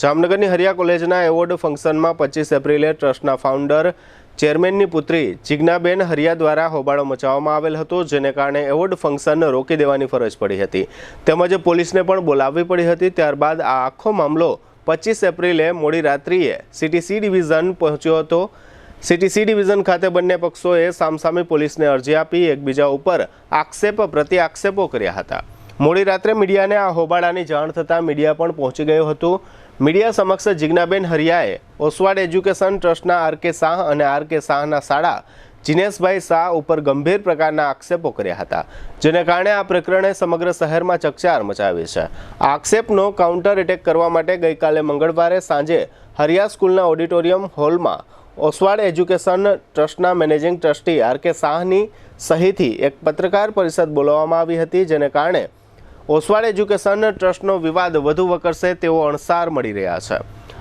જામનગરની હરિયા કોલેજના એવોર્ડ ફંક્શનમાં 25 એપ્રિલે ટ્રસ્ટના ફાઉન્ડર ચેરમેનની પુત્રી જિજ્ઞાબેન હરિયા દ્વારા હોબાળો મચાવવામાં આવેલ હતો, જેને કારણે એવોર્ડ ફંક્શન રોકી દેવાની ફરજ પડી હતી તેમજ પોલીસને પણ બોલાવવી પડી હતી। ત્યારબાદ આ આખો મામલો 25 એપ્રિલે મોડી રાત્રિએ સીટીસી ડિવિઝન પહોંચ્યો હતો। સીટીસી ડિવિઝન ખાતે બંને પક્ષોએ સામસામે પોલીસને અરજી આપી એકબીજા ઉપર આક્ષેપ પ્રતિ આક્ષેપો કર્યા હતા। મોડી રાત્રે મીડિયાને આ હોબાળાની જાણ થતાં મીડિયા પણ પહોંચી ગયું હતું। મીડિયા સમક્ષ જિજ્ઞાબેન હરિયાએ ઓસવાડ એજ્યુકેશન ટ્રસ્ટના આર.કે. શાહ અને આર.કે. શાહના શાળા જીનેશભાઈ શાહ ઉપર ગંભીર પ્રકારના આક્ષેપો કર્યા હતા, જેને કારણે આ પ્રકરણે સમગ્ર શહેરમાં ચકચાર મચાવી છે। આ આક્ષેપનો કાઉન્ટર એટેક કરવા માટે ગઈકાલે મંગળવારે સાંજે હરિયા સ્કૂલના ઓડિટોરિયમ હોલમાં ઓસવાડ એજ્યુકેશન ટ્રસ્ટના મેનેજિંગ ટ્રસ્ટી આર.કે. શાહની સહીથી એક પત્રકાર પરિષદ બોલાવવામાં આવી હતી, જેને કારણે ઓસવાડ એજ્યુકેશન ટ્રસ્ટનો વિવાદ વધુ વકરશે તેવો અણસાર મળી રહ્યા છે।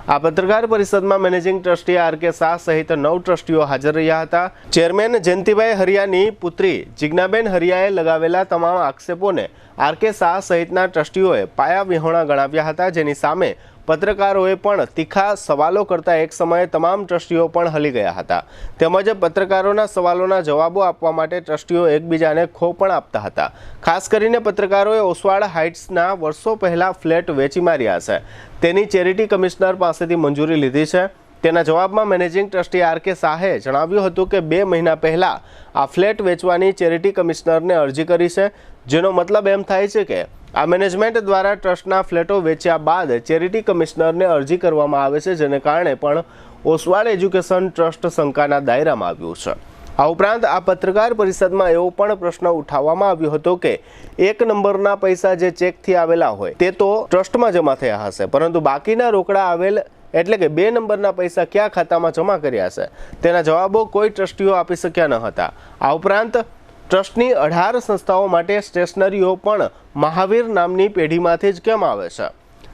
આ પત્રકાર પરિષદમાં મેનેજિંગ ટ્રસ્ટી આર.કે. શાહ સહિત 9 ટ્રસ્ટીઓ હાજર રહ્યા હતા। ચેરમેન જયંતિભાઈ હરિયાની પુત્રી જિજ્ઞાબેન હરિયાએ લગાવેલા તમામ આક્ષેપોને આર.કે. શાહ સહિતના ટ્રસ્ટીઓએ પાયાવિહોણા ગણાવ્યા હતા, જેની સામે પત્રકારોએ પણ તીખા સવાલો કરતા એક સમયે તમામ ટ્રસ્ટીઓ પણ હલી ગયા હતા તેમજ પત્રકારોના સવાલોના જવાબો આપવા માટે ટ્રસ્ટીઓ એકબીજાને ખો પણ આપતા હતા। ખાસ કરીને પત્રકારોએ ઓસવાડ હાઇટ્સના વર્ષો પહેલા ફ્લેટ વેચી માર્યા છે, તેની ચેરિટી કમિશનર પાસેથી મંજૂરી લીધી છે। તેના જવાબમાં મેનેજિંગ ટ્રસ્ટી આર.કે. શાહે જણાવ્યું હતું કે 2 મહિના પહેલા આ ફ્લેટ વેચવાની ચેરિટી કમિશનરને અરજી કરી છે, જેનો મતલબ એમ થાય છે કે આ મેનેજમેન્ટ દ્વારા ટ્રસ્ટના ફ્લેટો વેચ્યા બાદ ચેરિટી કમિશનરને અરજી કરવામાં આવે છે, જેને કારણે પણ ઓસવાડ એજ્યુકેશન ટ્રસ્ટ શંકાના દાયરામાં આવ્યું છે। આ ઉપરાંત આ પત્રકાર પરિષદમાં એવો પણ પ્રશ્ન ઉઠાવવામાં આવ્યો હતો કે 1 નંબરના પૈસા જે ચેકથી આવેલા હોય તે તો ટ્રસ્ટમાં જમા થયા હશે, પરંતુ બાકીના રોકડા આવેલ એટલે કે 2 નંબરના પૈસા કયા ખાતામાં જમા કર્યા છે તેના જવાબો કોઈ ટ્રસ્ટીઓ આપી શક્યા ન હતા। આ ઉપરાંત ટ્રસ્ટની 18 સંસ્થાઓ માટે સ્ટેશનરીઓ પણ મહાવીર નામની પેઢીમાંથી જ કેમ આવે છે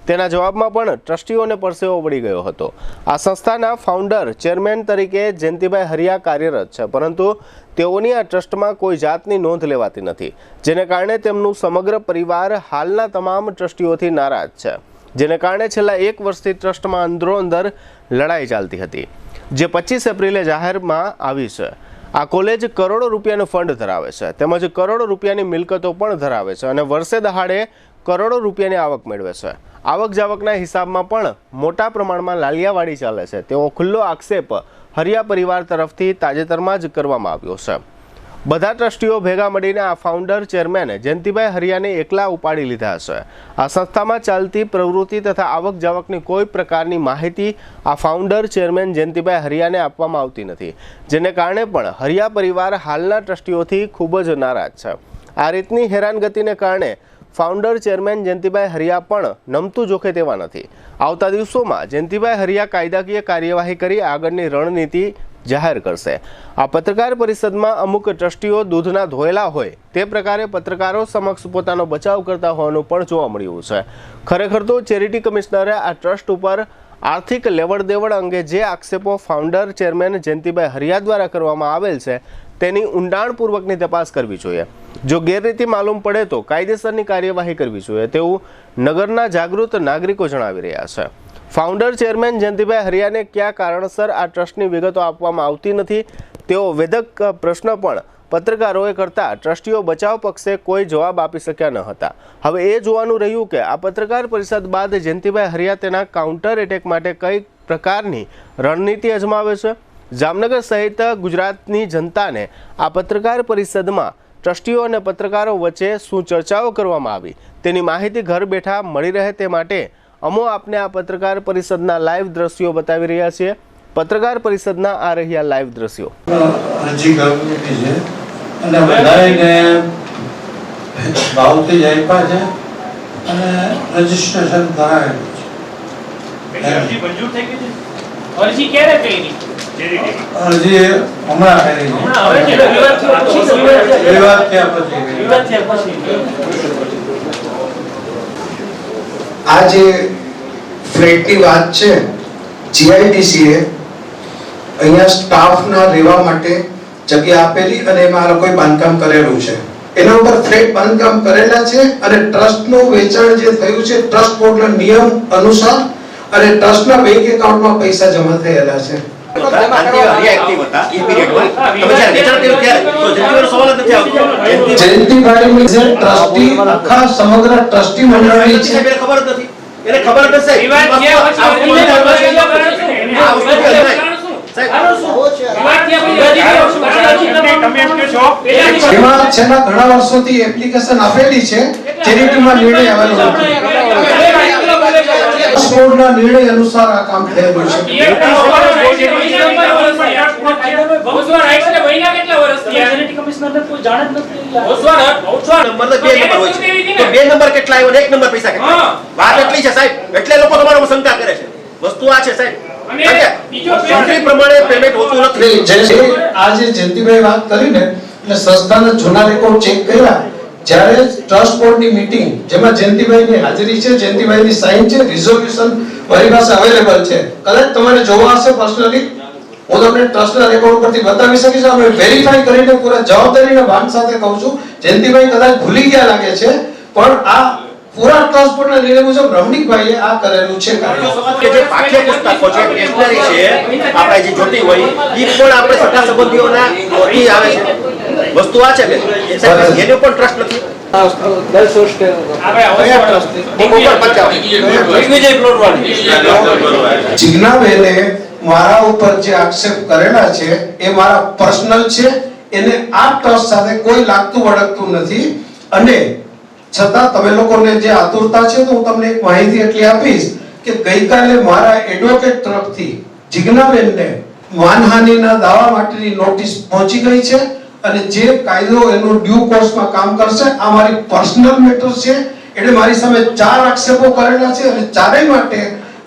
તેના જવાબમાં પણ ટ્રસ્ટીઓને પરસેવો વળી ગયો હતો। આ સંસ્થાના ફાઉન્ડર ચેરમેન તરીકે જયંતિભાઈ હરિયા કાર્યરત છે, પરંતુ તેઓની આ ટ્રસ્ટમાં કોઈ જાતની નોંધ લેવાતી નથી, જેને કારણે તેમનું સમગ્ર પરિવાર હાલના તમામ ટ્રસ્ટીઓથી નારાજ છે, જેને કારણે છેલ્લા 1 વર્ષથી ટ્રસ્ટમાં અંદરોઅંદર લડાઈ ચાલતી હતી, જે 25 એપ્રિલે જાહેરમાં આવી છે। આ કોલેજ કરોડો રૂપિયાનું ફંડ ધરાવે છે તેમજ કરોડો રૂપિયાની મિલકતો પણ ધરાવે છે અને વર્ષે દહાડે કરોડો રૂપિયાની આવક મેળવે છે। આવક જાવકના હિસાબમાં પણ મોટા પ્રમાણમાં લાલિયાવાડી ચાલે છે તેવો ખુલ્લો આક્ષેપ હરિયા પરિવાર તરફથી તાજેતરમાં જ કરવામાં આવ્યો છે। બધા ટ્રસ્ટીઓ ભેગા મળીને આ ફાઉન્ડર ચેરમેન જયંતિભાઈ હરિયાને એકલા ઉપાડી લીધા છે। આ સંસ્થામાં ચાલતી પ્રવૃત્તિ તથા આવક જાવકની કોઈ પ્રકારની માહિતી આ ફાઉન્ડર ચેરમેન જયંતિભાઈ હરિયાને આપવામાં આવતી નથી, જેને કારણે પણ હરિયા પરિવાર હાલના ટ્રસ્ટીઓથી ખૂબ જ નારાજ છે। આ રીતની હેરાનગતિને કારણે ફાઉન્ડર ચેરમેન જયંતિભાઈ હરિયા પણ નમતું જોખે તેવા નથી। આવતા દિવસોમાં જયંતિભાઈ હરિયા કાયદાકીય કાર્યવાહી કરી આગળની રણનીતિ જાહેર કરશે। આ પત્રકાર પરિષદમાં અમુક ટ્રસ્ટીઓ દૂધના ધોયેલા હોય તે પ્રકારે પત્રકારો સમક્ષ પોતાનો બચાવ કરતા હોવાનું પણ જોવા મળ્યું છે। ખરેખર તો ચેરિટી કમિશનરે આ ટ્રસ્ટ ઉપર આર્થિક લેવડ દેવડ અંગે જે આક્ષેપો ફાઉન્ડર ચેરમેન જયંતિભાઈ હરિયા દ્વારા કરવામાં આવેલ છે તેની ઊંડાણપૂર્વકની તપાસ કરવી જોઈએ। જો ગેરરીતિ માલુમ પડે તો કાયદેસરની કાર્યવાહી કરવી જોઈએ તેવું નગરના જાગૃત નાગરિકો જણાવી રહ્યા છે। ફાઉન્ડર ચેરમેન જયંતિભાઈ હરિયાને કયા કારણસર આ ટ્રસ્ટની વિગતો આપવામાં આવતી નથી તેવો વેધક પ્રશ્ન પણ પત્રકારોએ કરતા ટ્રસ્ટીઓ બચાવ પક્ષે કોઈ જવાબ આપી શક્યા ન હતા। હવે એ જોવાનું રહ્યું કે આ પત્રકાર પરિષદ બાદ જયંતિભાઈ હરિયા તેના કાઉન્ટર એટેક માટે કઈ પ્રકારની રણનીતિ અજમાવે છે। જામનગર સહિત ગુજરાતની જનતાને આ પત્રકાર પરિષદમાં ટ્રસ્ટીઓ અને પત્રકારો વચ્ચે શું ચર્ચાઓ કરવામાં આવી તેની માહિતી ઘર બેઠા મળી રહે તે માટે અમો આપને આ પત્રકાર પરિષદના લાઈવ દ્રશ્યો બતાવી રહ્યા છીએ। પત્રકાર પરિષદના આ રહ્યા લાઈવ દ્રશ્યો। અરજી કરવી છે અને બધાને ભાવથી જ આપ્યા છે અને રજીસ્ટ્રેશન કરાયેલું છે। અરજી મંજૂર થઈ ગઈ છે? અરજી ક્યારે કરી? અરજી હમણાં કરી છે। હમણાં હવે છે વિવાદ થયા પછી આ જે ફ્લેટની વાત છે, જીઆઈડીસીએ અહીંયા સ્ટાફના રહેવા માટે જગ્યા આપેલી અને એમાં લોકોએ બાંધકામ કરેલું છે। એના ઉપર ફ્લેટ બાંધકામ કરેલા છે અને ટ્રસ્ટનું વેચાણ જે થયું છે ટ્રસ્ટ બોર્ડના નિયમ અનુસાર અને ટ્રસ્ટના બેંક એકાઉન્ટમાં પૈસા જમા થયેલા છે. જયંતિભાઈ જે ટ્રસ્ટી આખા સમગ્ર ટ્રસ્ટી મંડળની છે. ખબર જ નથી, એને ખબર જ નથી. વિવાદ છે, પછી એમાં છેલ્લા ઘણા વર્ષોથી એપ્લિકેશન આપેલી છે, ચેરિટીમાં નિર્ણય આવેલો નથી. બોર્ડના નિર્ણય અનુસાર આ કામ થયેલું છે. બે નંબર કેટલા આવ્યો ને એક નંબર પૈસા કેટલા? વાત એટલી છે સાહેબ, એટલે લોકો તમારો શંકા કરે છે. વસ્તુ આ છે સાહેબ, એન્ટ્રી પ્રમાણે પેમેન્ટ હોતું નથી. આજે જયંતિભાઈ વાત કરી ને, એટલે સંસ્થાના જૂના રેકોર્ડ ચેક કર્યા. જ્યારે ટ્રસ્ટ બોર્ડની મીટિંગ જેમાં જયંતિભાઈની હાજરી છે, જયંતિભાઈની સાઇન છે, રિઝોલ્યુશન મારી પાસે અવેલેબલ છે. કદાચ તમારે જોવા હશે પર્સનલી, હું તમને ટ્રસ્ટના રેકોર્ડ પરથી બતાવી શકીશ. અમે વેરીફાઈ કરીને પૂરા જવાબદારીના ભાન સાથે કહું છું, જયંતિભાઈ કદાચ ભૂલી ગયા લાગે છે, પણ આ પૂરા ટ્રસ્ટ બોર્ડના નિર્ણય મુજબ રમણીકભાઈએ આ કરેલું છે. કે જે પાઠ્ય પુસ્તકો છે, સ્ટેશનરી છે, આપણે જે જોતી હોય એ પણ આપણે સગા સંબંધીઓના ઓથી આવે છે. વસ્તુ આ છે કે એનો પણ ટ્રસ્ટ નથી. જિજ્ઞાબેને મારા ઉપર જે આક્ષેપ કરેલા છે એ મારા પર્સનલ છે. એને આ ટ્રસ્ટ સાથે કોઈ લાગતું વળગતું નથી. અને છતાં તમે લોકોને જે આતુરતા છે, તો હું તમને એક માહિતી એટલી આપીશ કે ગઈકાલે મારા એડવોકેટ તરફથી જિજ્ઞાબેનને માનહાનિના દાવા માટેની નોટિસ પહોંચી ગઈ છે. અને જે કાયદો એનું ડ્યુ કોર્સમાં કામ કરશે. આ મારી પર્સનલ મેટર છે, એટલે મારી સામે 4 આક્ષેપો કરેલા છે અને ચારેય માટે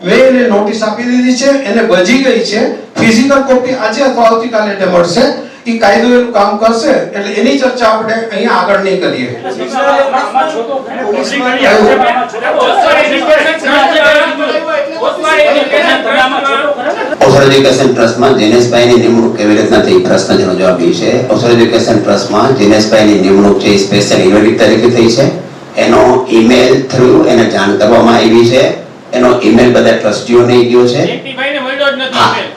મેં એને નોટિસ આપી દીધી છે. એને બજી ગઈ છે. ફિઝિકલ કોપી આજે અથવા આવતીકાલે એને મળશે. એ કાયદો એનું કામ કરશે, એટલે એની ચર્ચા આપણે અહીંયા આગળ નહીં કરીએ. ઓસર એજ્યુકેશન ટ્રસ્ટમાં દિનેશભાઈની નિમણૂક કેવી રીતના થઈ, પ્રશ્ન જેનો જવાબ એ છે. ઓસર એજ્યુકેશન ટ્રસ્ટમાં દિનેશભાઈની નિમણૂક છે એ સ્પેશિયલ ઇન્વેન્ટિવ તરીકે થઈ છે. એનો ઈમેલ થ્રુ એને જાણ કરવામાં આવી છે. એનો ઈમેલ બધા ટ્રસ્ટીઓને ગયો છે.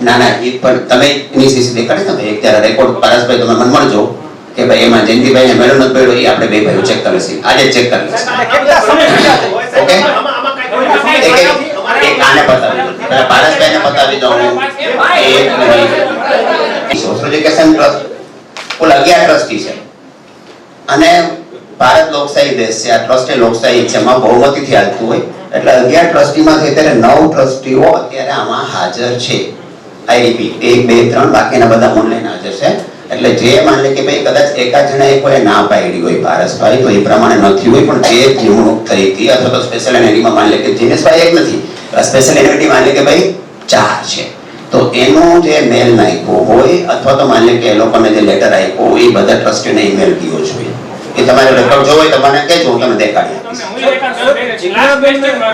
ના ના, એ પણ તમે એની સીસીટીવી કાઢી તમે એક ત્યારે રેકોર્ડ પારસભાઈ તમે મને મળજો કે ભાઈ એમાં જયંતિભાઈને મેળો નથી પડ્યો. એ આપણે બે ભાઈઓ ચેક કરી લઈશું, આજે ચેક કરી લઈશું. ઓકે, એક આને બતાવી દો, પારસભાઈને બતાવી દઉં. સોશિયલ એજ્યુકેશન ટ્રસ્ટ કુલ 11 ટ્રસ્ટી છે અને ભારત લોકશાહી દેશ છે. આ ટ્રસ્ટ એ લોકશાહી છે, એમાં બહુમતીથી હાલતું હોય. એટલે 11 ટ્રસ્ટીમાંથી અત્યારે 9 ટ્રસ્ટીઓ અત્યારે આમાં હાજર છે. આઈ રિપીટ, 1 2 3 બાકીના બધા ઓનલાઈન હાજર છે. એટલે જે માની લે કે ભાઈ કદાચ એકાદ જણાએ કોઈ ના પાડી હોય પારસભાઈ, તો એ પ્રમાણે નથી હોય. પણ જે નિમણૂક થઈ હતી અથવા તો સ્પેશિયલ એન્ટિટીમાં માની લે કે દિનેશભાઈ એક નથી, સ્પેશિયલ એન્ટિટી માની લે કે ભાઈ 4 છે, તો એનો જે મેલ નાખ્યો હોય અથવા તો માની લે કે એ લોકોને જે લેટર આપ્યો હોય એ બધા ટ્રસ્ટીને ઈમેલ ગયો જોઈએ. એ તમારે રેકોર્ડ જોવો હોય તો મને કહેજો, હું તમને દેખાડી આપીશ.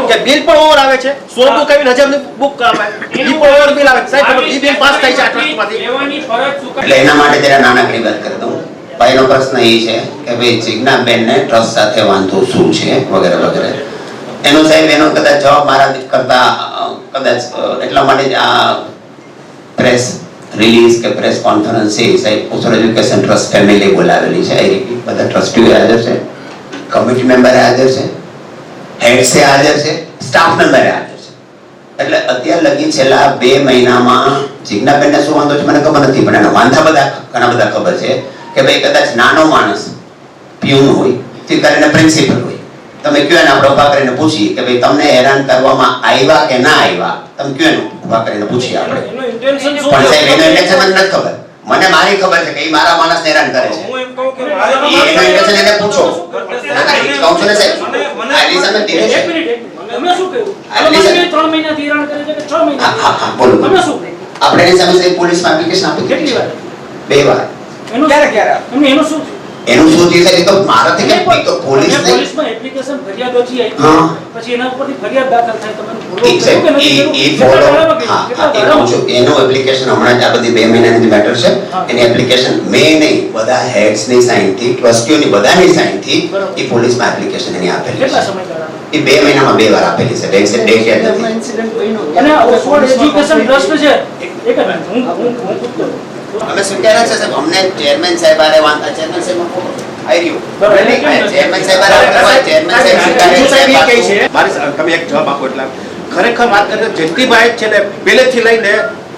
કે બિલ પણ ઓવર આવે છે. 100 બુક આવીને 1000 ની બુક કરાવે, ઈ પણ ઓવર બિલ આવે સાહેબ. ઈ બિલ પાસ થાય છે આ ટ્રસ્ટમાંથી. એટલે એના માટે જરા નાનકડી વાત કરી દઉં. ભાઈનો પ્રશ્ન એ છે કે ભાઈ જિજ્ઞાબેનને ટ્રસ્ટ સાથે વાંધો શું છે વગેરે વગેરે. એનો સાહેબ એનો કદાચ જવાબ મારા કરતા કદાચ એટલા માટે જ આ પ્રેસ રિલીઝ કે પ્રેસ કોન્ફરન્સ છે સાહેબ ઓસર એજ્યુકેશન ટ્રસ્ટ ફેમિલી બોલાવેલી છે. આઈ રિપીટ, બધા ટ્રસ્ટીઓ હાજર છે, કમિટી મેમ્બર હાજર છે, હેડ્સ હાજર છે, સ્ટાફ મેમ્બર હાજર છે. એટલે અત્યાર લગી છેલ્લા 2 મહિનામાં જિજ્ઞાબેનને શું વાંધો છે મને ખબર નથી, પણ એના વાંધા ઘણા બધા ખબર છે કે ભાઈ કદાચ નાનો માણસ પ્યુન હોય તે કરીને પ્રિન્સિપલ હોય, તમે કયો એને આપણે ઉભા કરીને પૂછીએ કે ભાઈ તમને હેરાન કરવામાં આવ્યા કે ના આવ્યા, તમે કયો એને ઉભા કરીને પૂછીએ આપણે. પણ સાહેબ એનો ઇન્ટેન્શન મને નથી ખબર, મને મારી ખબર છે કે એ મારા માણસને હેરાન કરે છે. એનો ઇન્ટેન્શન એને પૂછો. ના ના, કહું છું ને સાહેબ, આ રીઝન દીધું છે. તમે શું કહ્યું? તમે 3 મહિનાથી હેરાન કરે છે કે 6 મહિના? હા બોલો. તમે શું કહ્યું? આપણે એની સામે સાહેબ પોલીસમાં એપ્લિકેશન આપી કેટલી વાર? 2 વાર. એનું ક્યારે તમને એનું શું થયું? એનું શું થયું છે એ તો મારાથી કે તો પોલીસ ને પોલીસમાં એપ્લિકેશન ફરિયાદ ઓછી આવી હા. પછી એના ઉપરથી ફરિયાદ દાખલ થાય તમે ઠીક છે એ ફોલો હા એ કહું છું એનું એપ્લિકેશન હમણાં જ આ બધી 2 મહિનાની મેટર છે. એની એપ્લિકેશન મેં નહીં બધા હેડ્સ ની સાઇન થી ટ્રસ્ટીઓની બધાની સાઇન થી એ પોલીસમાં એપ્લિકેશન એની આપેલી કેટલા છે. સમયગાળામાં? એ 2 મહિનામાં 2 વાર આપેલી છે, ડેટ યાદ નથી. અને ઓક્સફોર્ડ એજ્યુકેશન ટ્રસ્ટ છે એક જ હું પૂછતો અમે સ્વીકાર્યા છે સાહેબ, અમને ચેરમેન સાહેબ આરે વાંધા, ચેરમેન સાહેબ આવી રહ્યું ચેરમેન સાહેબ આરે ચેરમેન સાહેબ સ્વીકારે છે. મારી તમે એક જવાબ આપો એટલે ખરેખર વાત કરીએ જયંતિભાઈ છે ને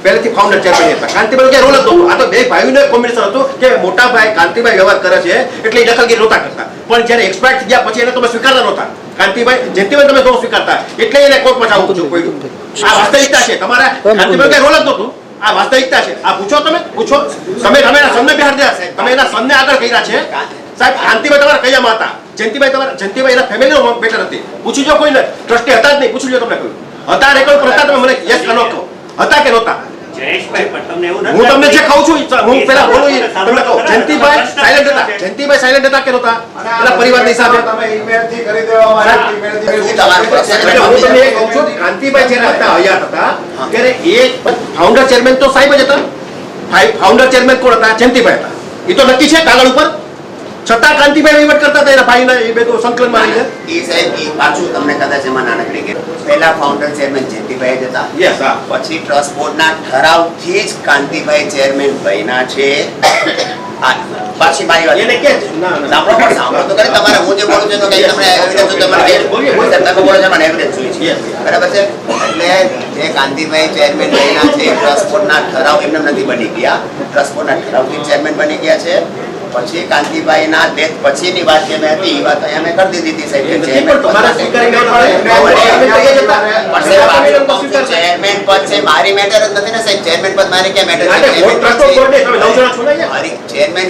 પહેલેથી ફાઉન્ડર ચેરમેન હતા. કાંતિભાઈ ક્યાં રોલ હતો, આ તો બે ભાઈઓને કોમ્બિનેશન હતું કે મોટા ભાઈ કાંતિભાઈ વ્યવહાર કરે છે એટલે એ દખલગીરી નહોતા કરતા, પણ જ્યારે એક્સપાયર થઈ ગયા પછી એને તમે સ્વીકારતા નહોતા. કાંતિભાઈ જયંતિભાઈ તમે તો સ્વીકારતા એટલે એને કોર્ટમાં જવું છું. આ વાસ્તવિકતા છે, તમારા કાંતિભાઈ ક્યાં રોલ જ નહોતું. આ વાસ્તવિકતા છે, આ પૂછો તમે એના સનને બિહાર દે, તમે એના સનને આગળ કર્યા છે સાહેબ. કાંતિભાઈ તમારા કયામાં હતા, જયંતિભાઈ એના ફેમિલીનો મેટર હતી. પૂછી જો કોઈને ટ્રસ્ટી હતા જ નહીં, પૂછી જો તમને કહ્યું હતા રેકોર્ડ પર હતા, તમે મને યસ કે નો કહો હતા કે નહોતા. હું તમને જે કહું છું હું પેલા બોલું તમને કહું, જયંતિભાઈ સાયલેન્ટ હતા કે નહોતા એના પરિવારની હિસાબે. ઈમેલથી કરી દેવામાં આવ્યું, ઈમેલથી એટલે હું તમને એ કહું છું કાંતિભાઈ જ્યારે હતા હયાત હતા ત્યારે એ ફાઉન્ડર ચેરમેન તો સાહેબ જ હતા. ફાઉન્ડર ચેરમેન કોણ હતા? જયંતિભાઈ હતા. એ તો નક્કી છે કાગળ ઉપર, છતાં કાંતિભાઈ વહીવટ કરતા હતા એના ભાઈને એ બધું સંકલનમાં રહીને. એ સાહેબ એ પાછું તમને કદાચ એમાં નાનકડી કે પહેલા ફાઉન્ડર ચેરમેન જયંતિભાઈ જ હતા. યસ, હા. પછી ટ્રસ્ટ બોર્ડના ઠરાવથી જ કાંતિભાઈ ચેરમેન બન્યા છે. પાછી મારી વાત એને કે સાંભળો તો ખરી, તમારે હું જે બોલું છું કે તમને એવિડન્સ તમે બોલો છો મને એવિડન્સ જોઈએ છે, બરાબર છે. એટલે જે કાંતિભાઈ ચેરમેન બન્યા છે ટ્રસ્ટ બોર્ડના ઠરાવ એમને નથી બની ગયા, ટ્રસ્ટ બોર્ડના ઠરાવથી ચેરમેન બની ગયા છે. પછી કાંતિભાઈના ડેથ પછીની વાત જે મેં હતી એ વાત અહીંયા મેં કરી દીધી હતી સાહેબ. ચેરમેન પદ છે મારી મેટર જ નથી ને સાહેબ. ચેરમેન પદ મારી ક્યાં મેટર છે? ચેરમેન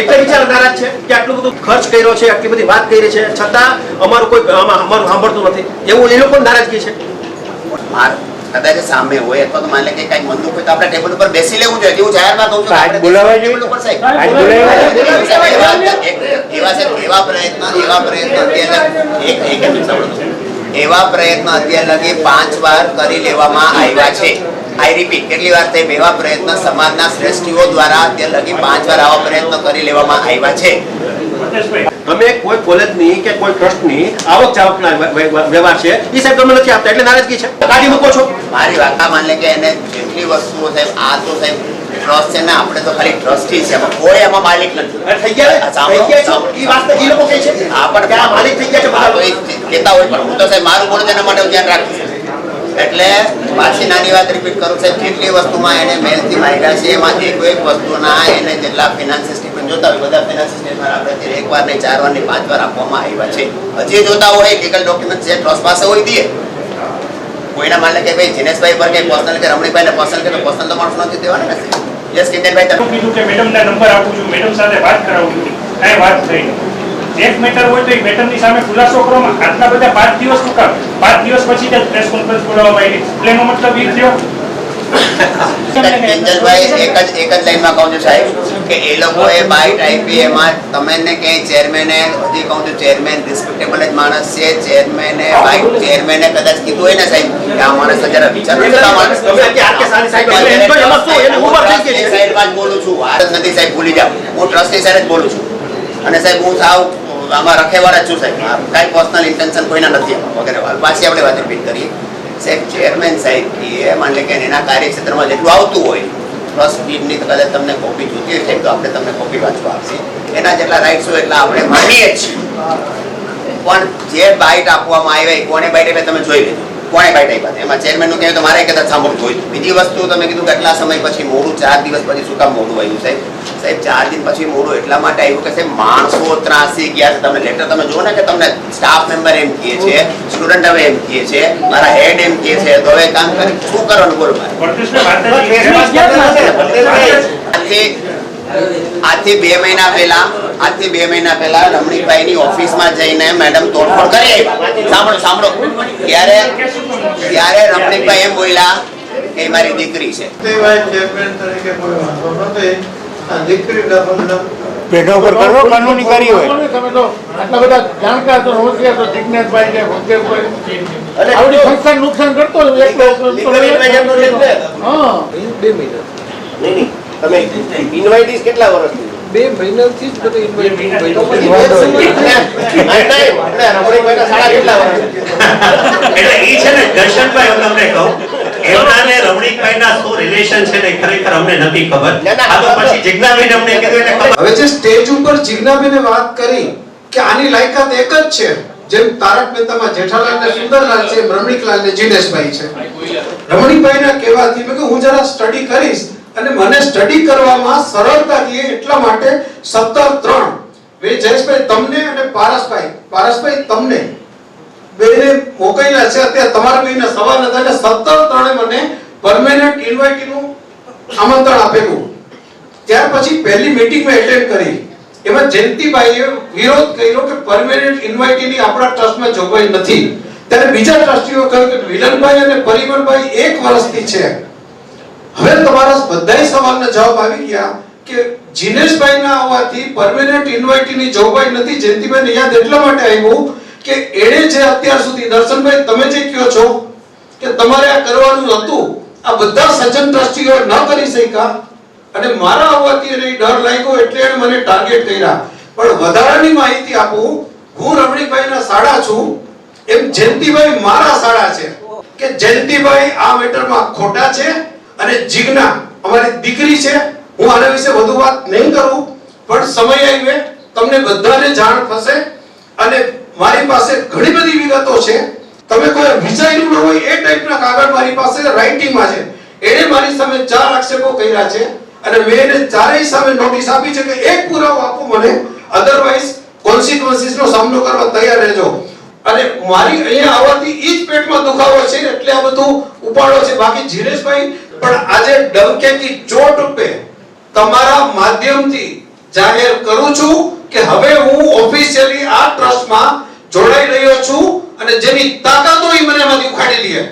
એટલે વિચાર નારાજ છે કે આટલું બધું ખર્ચ કર્યો છે, આટલી બધી વાત કરી છે, છતાં અમારું કોઈ અમારું સાંભળતું નથી, એવું એ લોકો નારાજગી છે. કદાચ સામે હોય અથવા તો માની લે કે કઈ મનદુખ હોય તો આપણે ટેબલ ઉપર બેસી લેવું જોઈએ. હું જાહેરમાં કહું છું આપણે ટેબલ ઉપર સાહેબ એવા પ્રયત્ન અત્યાર લગી 5 વાર કરી લેવામાં આવ્યા છે. આઈ રિપીટ, કેટલી વાર થાય? એવા પ્રયત્ન સમાજના શ્રેષ્ઠીઓ દ્વારા અત્યાર લગી 5 વાર આવા પ્રયત્ન કરી લેવામાં આવ્યા છે. તમે કોઈ કોલેજની કે કોઈ ટ્રસ્ટની આવક જાવકના વ્યવહાર છે એ સાહેબ તમે નથી આપતા એટલે નારાજગી છે, કાઢી મૂકો છો. મારી વાત માન લે કે એને જેટલી વસ્તુઓ સાહેબ આ તો સાહેબ ટ્રસ્ટ છે ને, આપણે તો ખાલી ટ્રસ્ટી છે, એમાં કોઈ એમાં માલિક નથી. થઈ ગયા એ વાત એ લોકો કહે છે હા પણ માલિક થઈ ગયા છે બધા કહેતા હોય, પણ હું તો સાહેબ મારું બોલું તેના માટે હું ધ્યાન રાખીશ. એટલે પાછી નાની વાત રિપીટ કરું સાહેબ, જેટલી વસ્તુમાં એને મેલથી માંગ્યા છે એમાંથી કોઈ એક વસ્તુના એને જેટલા ફિનાન્સિયલ સ્ટેટમેન્ટ જોતા હોય બધા ફિનાન્સિયલ સ્ટેટમેન્ટ આપણે 1 વાર નહીં 4 વાર નહીં 5 વાર આપવામાં આવ્યા છે. હજી જોતા હોય લીગલ ડોક્યુમેન્ટ જે ટ્રસ્ટ પાસે હોય દે. કોઈના માને કે ભાઈ જીનેશભાઈ પર કે પર્સનલ કે રમણીભાઈને પર્સનલ કે પર્સનલ તો માણસ નથી દેવાના ને. યસ કિંજનભાઈ તમે કીધું કે મેડમના નંબર આપું છું, મેડમ સાથે વાત કરાવું છું, કાંઈ વાત થઈ નહીં. એક મેટર હોય તો એ મેટરની સામે ખુલાસો કરવામાં આટલા બધા 5 દિવસ ટૂંકા, 5 દિવસ પછી જ પ્રેસ કોન્ફરન્સ બોલાવવામાં આવી. એટલે એનો મતલબ એ થયો કિંજલભાઈ એક જ લાઈનમાં કહું છું સાહેબ કે એ લોકોએ બાઇટ આપી એમાં તમને કે ચેરમેને હજી કહું છું ચેરમેન રિસ્પેક્ટેબલ જ માણસ છે. ચેરમેને કદાચ કીધું હોય ને સાહેબ કે આ માણસ જરા વિચારો સાહેબ બોલું છું, વાત નથી સાહેબ ભૂલી જાઓ. હું ટ્રસ્ટી સાહેબ જ બોલું છું અને સાહેબ હું સાવ આમાં રખેવાળા જ છું સાહેબ. કાંઈ પર્સનલ ઇન્ટેન્શન કોઈના નથી વગેરે. પાછી આપણે વાત રિપીટ કરીએ સાહેબ. ચેરમેન સાહેબ એ માન લે કે એના કાર્યક્ષેત્રમાં જેટલું આવતું હોય ટ્રસ્ટ ડીડની કદાચ તમને કોપી જોતી હોય સાહેબ તો આપણે તમને કોપી વાંચવા આપશે. એના જેટલા રાઇટ્સ હોય એટલા આપણે માનીએ જ છીએ. પણ જે બાઇટ આપવામાં આવી કોને બાઇટ એટલે તમે જોઈ લેજો કોને બાઇટ આપ્યા. એમાં ચેરમેનનું કહેવાય તો મારે કદાચ સાંભળવું હોય. બીજી વસ્તુ તમે કીધું કે કેટલા સમય પછી મોડું, 4 દિવસ પછી શું કામ મોડું આવ્યું સાહેબ? સાહેબ 4 દિન પછી મોડું એટલા માટે આવ્યું કે સાહેબ માણસો ત્રાસી ગયા છે. તમે લેટર તમે જુઓ ને કે તમને સ્ટાફ મેમ્બર એમ કહે છે, સ્ટુડન્ટ હવે એમ કહે છે, મારા હેડ એમ કહે છે, તો હવે કામ કરી શું કરવાનું બોલો મારે? આજથી 2 મહિના પહેલા રમણીકભાઈની ઓફિસમાં જઈને મેડમ તોડફોડ કરી આવ્યા. સાંભળો ત્યારે રમણીકભાઈ એમ બોલ્યા કે મારી દીકરી છે. ચેરમેન તરીકે કોઈ વાંધો નથી. આ દીકરી પેઢા ઉપર કરો કાનૂની કાર્યવાહી. તમે તો આટલા બધા જાણકાર છો, હોશિયાર છો, જિજ્ઞેશભાઈ કે ભગદેવભાઈ આવડી સંસ્થાને નુકસાન કરતો હોય એટલો હા 2 મિનિટ નહીં તમે ઇન્વાઇટીસ કેટલા વર્ષથી 2 મહિનાથી જ બધું invite નહીં, રમણીકભાઈના સાડા કેટલા વર્ષ એટલે ઈ છે ને દર્શનભાઈ હું તમને કહું એમના ને રમણીકભાઈના શું રિલેશન છે ને ખરેખર અમને નથી ખબર. આ તો પછી જિજ્ઞાબેન અમને કીધું એટલે ખબર. હવે જે સ્ટેજ ઉપર જિજ્ઞાબેને વાત કરી કે આની લાયકાત એક જ છે, જેમ તારક મહેતામાં જેઠાલાલ ને સુંદરલાલ છે, રમણીકલાલ ને જીનેશભાઈ છે. રમણીકભાઈના કહેવાથી મેં કહ્યું હું જરા સ્ટડી કરીશ અને મને સ્ટડી કરવામાં સરળતા રહે એટલા માટે 17-3 વે જયેશભાઈ તમને અને પારસભાઈ તમને બેને મોકલેલા છે. અત્યારે તમારા બેને સવાલ હતા એટલે 17-3 મને પરમેનન્ટ ઇન્વાઇટીનું આમંત્રણ આપેલું. ત્યાર પછી પહેલી મીટિંગ મેં એટેન્ડ કરી. એમાં જયંતિભાઈએ વિરોધ કર્યો કે પરમેનન્ટ ઇન્વાઇટીની આપણા ટ્રસ્ટમાં જોગવાઈ નથી. ત્યારે બીજા ટ્રસ્ટીઓ કહ્યું કે વિલનભાઈ અને પરિમલભાઈ 1 વર્ષથી છે. હવે તમારા બધાય સવાલના જવાબ આવી ગયા કે જીનેશભાઈના આવવાથી પરમેનન્ટ ઇન્વાઇટીની જોગવાઈ નથી. જયંતિભાઈને યાદ એટલા માટે આવ્યું કે એણે જે અત્યાર સુધી દર્શનભાઈ તમે જે કહો છો કે તમારે આ કરવાનું હતું, આ બધા સજ્જન ટ્રસ્ટીઓ ન કરી શક્યા અને મારા આવવાથી એને ડર લાગ્યો એટલે એને મને ટાર્ગેટ કર્યા. પણ વધારાની માહિતી આપું, હું રમણીકભાઈના સાડા છું એમ જયંતિભાઈ મારા સાડા છે કે જયંતિભાઈ આ મેટરમાં ખોટા છે અને જીજ્ઞા અમારી દીકરી છે. હું આના વિશે વધુ વાત નહીં કરું, પણ સમય આવે તમને બધાને જાણ થશે અને મારી પાસે ઘણી બધી વિગતો છે. તમે કોઈ વિચાર્યું ન હોય એ ટાઈપના કાગળ મારી પાસે રાઇટિંગમાં છે. એણે મારી સામે 4 આક્ષેપો કર્યા છે અને મેં એને ચારેય સામે નોટિસ આપી છે કે એક પુરાવો આપો મને, અધરવાઇઝ કોન્સિક્વન્સીસનો સામનો કરવા તૈયાર રહેજો. અને મારી અહીંયા આવવાથી ઈ જ પેટમાં દુખાવો છે એટલે આ બધું ઉપાડો છે. બાકી જીનેશભાઈ પણ આજે ડંકેથી ચોટ રૂપે તમારા માધ્યમથી જાહેર કરું છું કે હવે હું ઓફિશિયલી આ ટ્રસ્ટમાં જોડાઈ રહ્યો છું અને જેની તાકાત હોય મને એમાંથી ઉખાડી લે.